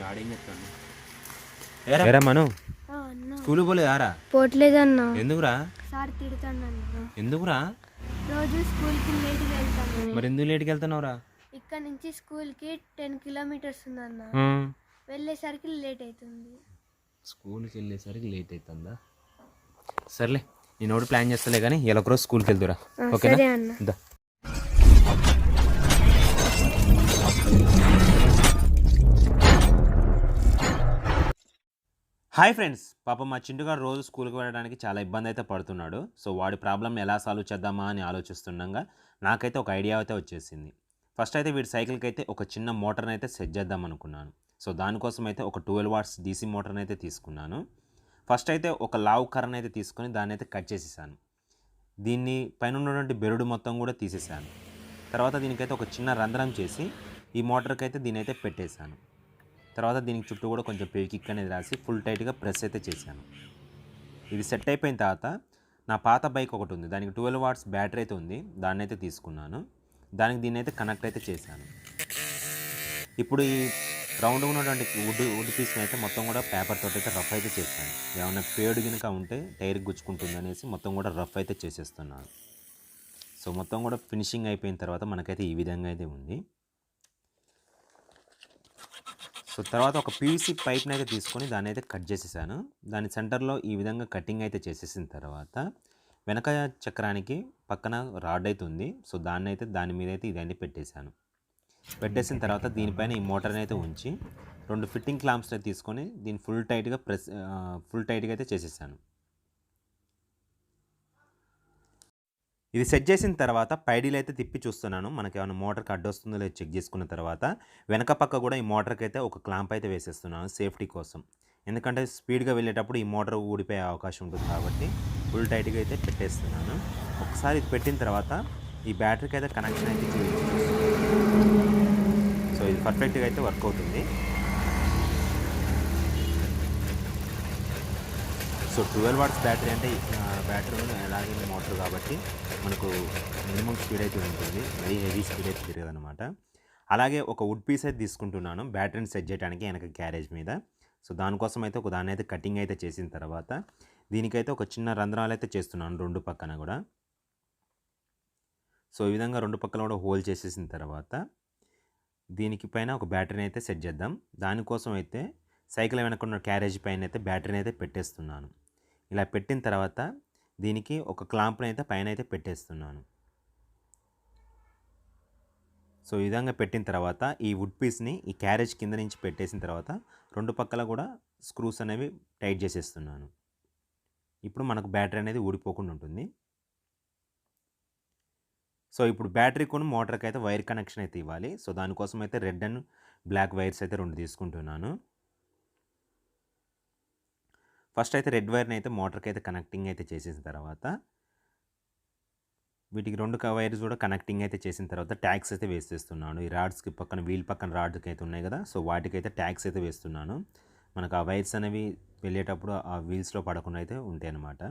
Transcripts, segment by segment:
ఆడేం చెప్తాను ఏరా మను స్కూల్ పోలేదారా? పోట్లేదన్నా. ఎందుకురా? సార్ తిడతానన్నా. ఎందుకురా? రోజు స్కూల్కి లేట్గా వెళ్తాను. మరి ఎందుకు లేట్కి వెళ్తున్నావురా? ఇక్కడ నుంచి స్కూల్కి 10 కిలోమీటర్స్ ఉందన్న. వెళ్ళేసరికి లేట్ అవుతుంది. స్కూల్కి వెళ్ళేసరికి లేట్ అవుతుందా? సర్లే నేను ఒకటి ప్లాన్ చేస్తలే కానీ ఇలా ఒకరోజు స్కూల్కి వెళ్తురా. ఓకేనా? అన్న హాయ్ ఫ్రెండ్స్, పాపం మా చింటుగాడు రోజు స్కూల్కి వెళ్ళడానికి చాలా ఇబ్బంది అయితే పడుతున్నాడు. సో వాడి ప్రాబ్లమ్ ఎలా సాల్వ్ చేద్దామా అని ఆలోచిస్తుండగా నాకైతే ఒక ఐడియా అయితే వచ్చేసింది. ఫస్ట్ అయితే వీడి సైకిల్కి అయితే ఒక చిన్న మోటార్ని అయితే సెట్ చేద్దాం అనుకున్నాను. సో దానికోసం అయితే ఒక 12 వాట్స్ డీసీ మోటార్ని అయితే తీసుకున్నాను. ఫస్ట్ అయితే ఒక లావు కర్రను అయితే తీసుకొని దాన్ని అయితే కట్ చేసేసాను. దీన్ని పైన ఉన్నటువంటి బెరుడు మొత్తం కూడా తీసేసాను. తర్వాత దీనికైతే ఒక చిన్న రంధ్రం చేసి ఈ మోటార్కి అయితే దీని అయితే పెట్టేశాను. తర్వాత దీనికి చుట్టూ కూడా కొంచెం పేకిక్ అనేది రాసి ఫుల్ టైట్గా ప్రెస్ అయితే చేశాను. ఇది సెట్ అయిపోయిన తర్వాత నా పాత బైక్ ఒకటి ఉంది, దానికి 12 వాట్స్ బ్యాటరీ అయితే ఉంది, దాన్ని అయితే తీసుకున్నాను. దానికి దీన్ని అయితే కనెక్ట్ అయితే చేశాను. ఇప్పుడు ఈ రౌండ్గా ఉన్నటువంటి వుడ్ పీస్ని అయితే మొత్తం కూడా పేపర్ తోటి అయితే రఫ్ అయితే చేశాను. ఏమైనా పేడు కనుక ఉంటే టైర్కి గుచ్చుకుంటుంది అనేసి మొత్తం కూడా రఫ్ అయితే చేసేస్తున్నాను. సో మొత్తం కూడా ఫినిషింగ్ అయిపోయిన తర్వాత మనకైతే ఈ విధంగా అయితే ఉంది. సో తర్వాత ఒక పీవీసీ పైప్ని అయితే తీసుకొని దాన్ని అయితే కట్ చేసేసాను. దాని సెంటర్లో ఈ విధంగా కటింగ్ అయితే చేసేసిన తర్వాత వెనక చక్రానికి పక్కన రాడ్ అయితే ఉంది. సో దాని మీద అయితే ఇదన్నీ పెట్టేశాను. పెట్టేసిన తర్వాత దీనిపైన ఈ మోటార్ని అయితే ఉంచి 2 ఫిట్టింగ్ క్లాంప్స్ని తీసుకొని దీన్ని ఫుల్ టైట్గా అయితే చేసేసాను. ఇది సెట్ చేసిన తర్వాత పైడీలు అయితే తిప్పి చూస్తున్నాను, మనకి ఏమైనా మోటార్కి అడ్డు వస్తుందో లేదో చెక్ చేసుకున్న తర్వాత వెనక పక్క కూడా ఈ మోటార్కి అయితే ఒక క్లాంప్ అయితే వేసేస్తున్నాను సేఫ్టీ కోసం. ఎందుకంటే స్పీడ్గా వెళ్ళేటప్పుడు ఈ మోటార్ ఊడిపోయే అవకాశం ఉంటుంది కాబట్టి ఫుల్ టైట్గా అయితే పెట్టేస్తున్నాను. ఒకసారి ఇది పెట్టిన తర్వాత ఈ బ్యాటరీకి అయితే కనెక్షన్ అయితే చేయాలి. సో ఇది పర్ఫెక్ట్గా అయితే వర్క్ అవుతుంది. సో 12 వాట్స్ బ్యాటరీ అంటే బ్యాటరీ అలాగే మోటార్ కాబట్టి మనకు మినిమం స్పీడ్ అయితే ఉంటుంది, మరీ హెవీ స్పీడ్ అయితే తిరగదు అనమాట. అలాగే ఒక వుడ్ పీస్ అయితే తీసుకుంటున్నాను బ్యాటరీని సెట్ చేయడానికి వెనక క్యారేజ్ మీద. సో దానికోసం అయితే ఒక దాన్ని అయితే కటింగ్ అయితే చేసిన తర్వాత దీనికైతే ఒక చిన్న రంధ్రాలు అయితే చేస్తున్నాను 2 పక్కన కూడా. సో ఈ విధంగా 2 పక్కన కూడా హోల్ చేసేసిన తర్వాత దీనికి పైన ఒక బ్యాటరీని అయితే సెట్ చేద్దాం. దానికోసం అయితే సైకిల్ వెనకున్న క్యారేజ్ పైన అయితే బ్యాటరీని అయితే పెట్టేస్తున్నాను. ఇలా పెట్టిన తర్వాత దీనికి ఒక క్లాంప్ని అయితే పైన అయితే పెట్టేస్తున్నాను. సో ఈ విధంగా పెట్టిన తర్వాత ఈ వుడ్ పీస్ని ఈ క్యారేజ్ కింద నుంచి పెట్టేసిన తర్వాత 2 పక్కల కూడా స్క్రూస్ అనేవి టైట్ చేసేస్తున్నాను. ఇప్పుడు మనకు బ్యాటరీ అనేది ఊడిపోకుండా ఉంటుంది. సో ఇప్పుడు బ్యాటరీ కూడా మోటార్కి అయితే వైర్ కనెక్షన్ అయితే ఇవ్వాలి. సో దానికోసం అయితే రెడ్ అండ్ బ్లాక్ వైర్స్ అయితే 2 తీసుకుంటున్నాను. ఫస్ట్ అయితే రెడ్ వైర్ని అయితే మోటార్కి అయితే కనెక్టింగ్ అయితే చేసేసిన తర్వాత వీటికి 2 వైర్స్ కూడా కనెక్టింగ్ అయితే చేసిన తర్వాత ట్యాగ్స్ అయితే వేసేస్తున్నాను. ఈ రాడ్స్కి పక్కన వీల్ పక్కన రాడ్కి అయితే ఉన్నాయి కదా, సో వాటికైతే ట్యాగ్స్ అయితే వేస్తున్నాను. మనకు ఆ వైర్స్ అనేవి వెళ్ళేటప్పుడు ఆ వీల్స్లో పడకుండా అయితే ఉంటాయి అన్నమాట.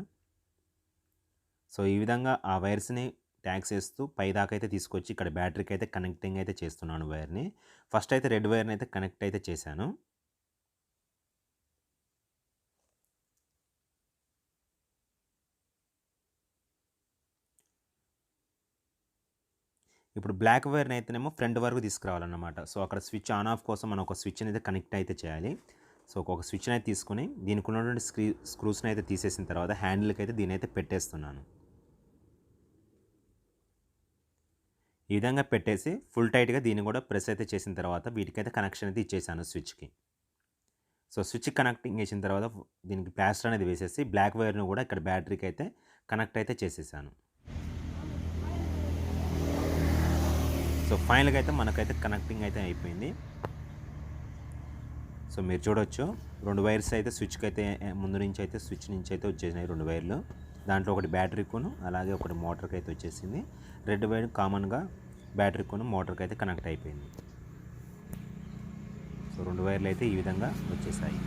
సో ఈ విధంగా ఆ వైర్స్ని ట్యాగ్స్ వేస్తూ పైదాకా అయితే తీసుకొచ్చి ఇక్కడ బ్యాటరీకి అయితే కనెక్టింగ్ అయితే చేస్తున్నాను వైర్ని. ఫస్ట్ అయితే రెడ్ వైర్ని అయితే కనెక్ట్ అయితే చేశాను. ఇప్పుడు బ్లాక్ వైర్ని అయితేనేమో ఫ్రంట్ వరకు తీసుకురావాలన్నమాట. సో అక్కడ స్విచ్ ఆన్ ఆఫ్ కోసం మనం ఒక స్విచ్ని అయితే కనెక్ట్ అయితే చేయాలి. సో ఒక స్విచ్ని అయితే తీసుకొని దీనికి ఉన్నటువంటి స్క్రూస్ని అయితే తీసేసిన తర్వాత హ్యాండిల్కి అయితే దీని అయితే పెట్టేస్తున్నాను. ఈ విధంగా పెట్టేసి ఫుల్ టైట్గా దీన్ని కూడా ప్రెస్ అయితే చేసిన తర్వాత వీటికైతే కనెక్షన్ అయితే ఇచ్చేసాను స్విచ్కి. సో స్విచ్ కనెక్టింగ్ చేసిన తర్వాత దీనికి ప్లాస్టర్ అనేది వేసేసి బ్లాక్ వైర్ను కూడా ఇక్కడ బ్యాటరీకి అయితే కనెక్ట్ అయితే చేసేసాను. సో ఫైనల్గా అయితే మనకైతే కనెక్టింగ్ అయితే అయిపోయింది. సో మీరు చూడొచ్చు 2 వైర్స్ అయితే స్విచ్కి అయితే ముందు నుంచి అయితే స్విచ్ నుంచి అయితే వచ్చేసినాయి 2 వైర్లు. దాంట్లో ఒకటి బ్యాటరీకును అలాగే ఒకటి మోటార్కి అయితే వచ్చేసింది. రెడ్ వైర్ కామన్గా బ్యాటరీకును మోటార్కి అయితే కనెక్ట్ అయిపోయింది. సో 2 వైర్లు అయితే ఈ విధంగా వచ్చేసాయి.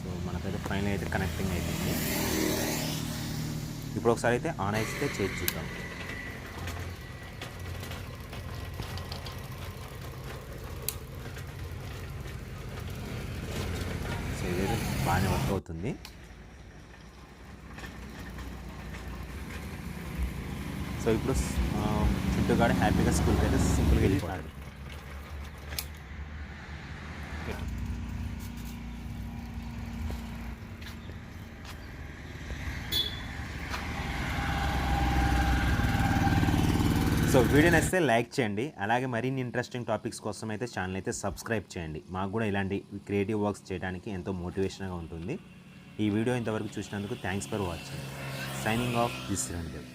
సో మనకైతే ఫైనల్ అయితే కనెక్టింగ్ అయిపోయింది. ఇప్పుడు ఒకసారి అయితే ఆన్ అయితే చేసి చూద్దాం. బాగానే వర్క్ అవుతుంది. సో ఇప్పుడు చింటుగాడు హ్యాపీగా స్కూల్కి అయితే సింపుల్గా వెళ్ళిపోతాడు. సో వీడియో నచ్చితే లైక్ చేయండి. అలాగే మరిన్ని ఇంట్రెస్టింగ్ టాపిక్స్ కోసం అయితే ఛానల్ అయితే సబ్స్క్రైబ్ చేయండి. మాకు కూడా ఇలాంటి క్రియేటివ్ వర్క్స్ చేయడానికి ఎంతో మోటివేషన్గా ఉంటుంది. ఈ వీడియో ఇంతవరకు చూసినందుకు thanks for watching. Signing off this Ranjith.